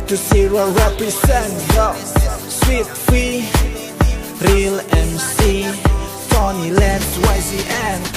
120 represent, yo. Sweet V, real MC, Tony Let's YZN.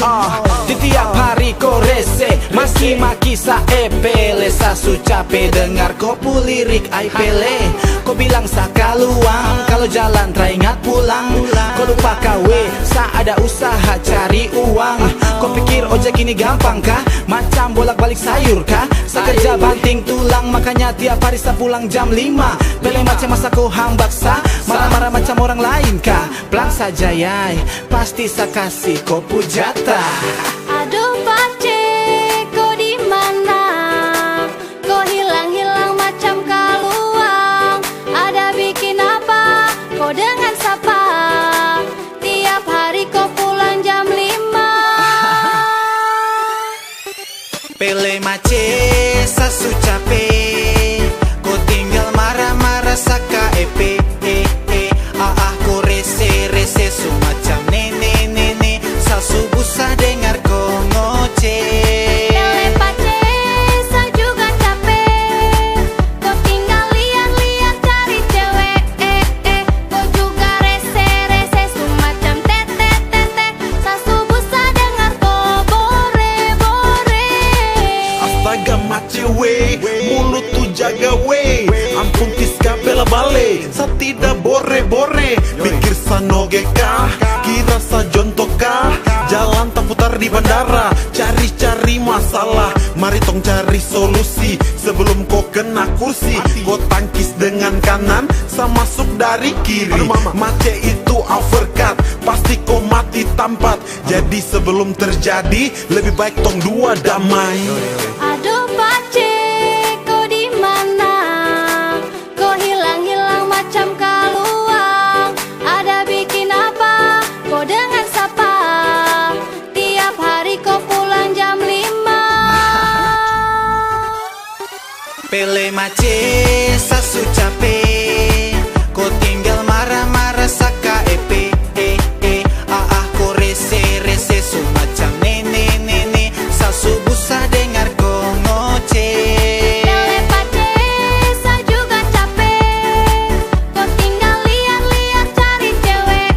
Di tiap hari kau rese, masih maki sa epele. Sa su capek dengar kopu lirik ai pele. Kau bilang sa kaluang, kalau jalan teringat pulang. Kau lupa kawe, sa ada usaha cari uang. Kau pikir ojek ini gampang kah? Macam bolak-balik sayur kah? Sa kerja banting tulang, makanya tiap hari sa pulang jam 5. Pele macam masa kau hambak sa, marah-marah macam orang lain kah? Pelan saja yai, pasti sa kasih kau pujata. Aduh pace, kau di mana? Kau hilang-hilang macam kaluang. Ada bikin apa? Kau dengan siapa? Tiap hari kau pulang jam 5. Pele mace, sa su capek. Kau tinggal marah-marah saka epe. Kau rese-rese su macam nenek-nenek. Sa su busa dengar kau ngoceh. Pele pace, sa juga capek. Kau tinggal lihat-lihat cari cewek. Kau juga rese-rese su macam tete-tete. Sa su busa dengar kau bore-bore. Astaga mace we, mulut tu jaga we. Ampun tiska bela bale, sa tidak bore-bore. Pikir sa nogeka, kira sa jontoka. Jalan tak putar di bandara, cari-cari masalah. Mari tong cari solusi, sebelum kau kena kursi. Kau tangkis dengan kanan, sa masuk dari kiri. Mace itu overcut, pasti kau mati tampat. Jadi sebelum terjadi, lebih baik tong dua damai. Aduh pace, kau di mana? Kau hilang-hilang macam kaluang. Ada bikin apa? Kau dengan siapa? Tiap hari kau pulang jam 5. Pele mace, sa su capek. Kau tinggal marah-marah saka epe. Kau rese-rese su macam nenek-nenek. Sa su busa dengar kau ngoceh. Pele pace, sa juga capek. Kau tinggal lihat-lihat cari cewek.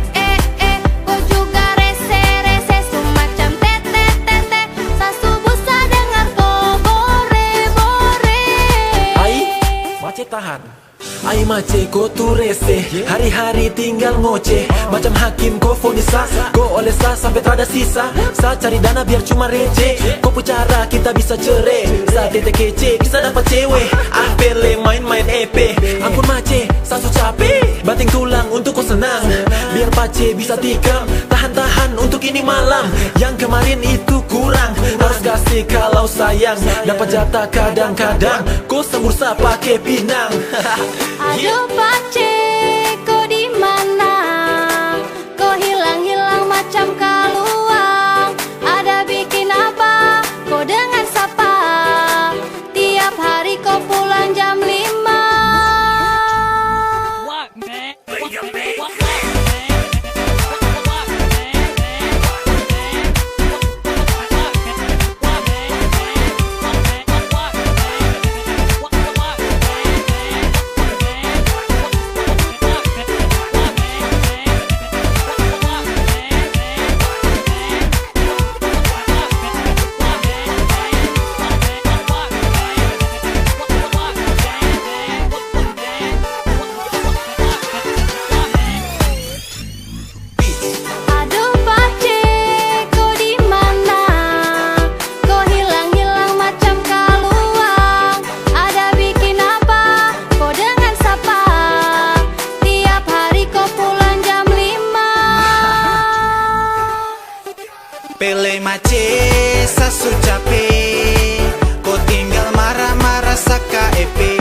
Kau juga rese-rese su macam tete-tete. Sa su busa dengar kau bore-bore. Ai, mace tahan. Ai mace kau tu rese, hari-hari tinggal ngoceh. Macam hakim kau fonisa, kau oleh sa sampai terada sisa. Sa cari dana biar cuma receh. Kau pucara kita bisa cerai. Sa tete kece bisa dapat cewek. Pele main-main EP. Ampun mace, sa su capek. Banting tulang untuk kau senang, biar pace bisa tikam. Tahan-tahan untuk ini malam, yang kemarin itu kurang. Harus kasih kalau sayang, dapat jatah kadang-kadang. Kau sembur sa pakai pinang. Aduh pace, kau di mana? Kau hilang-hilang macam kaluang. Ada bikin apa? Kau dengan siapa? Tiap hari kau pulang jam 5. Aduh pace, kau di mana? Kau hilang-hilang macam kaluang. Ada bikin apa? Kau dengan siapa? Tiap hari kau pulang jam 5. Pele mace, sa su capek. Kau tinggal marah-marah saka epe.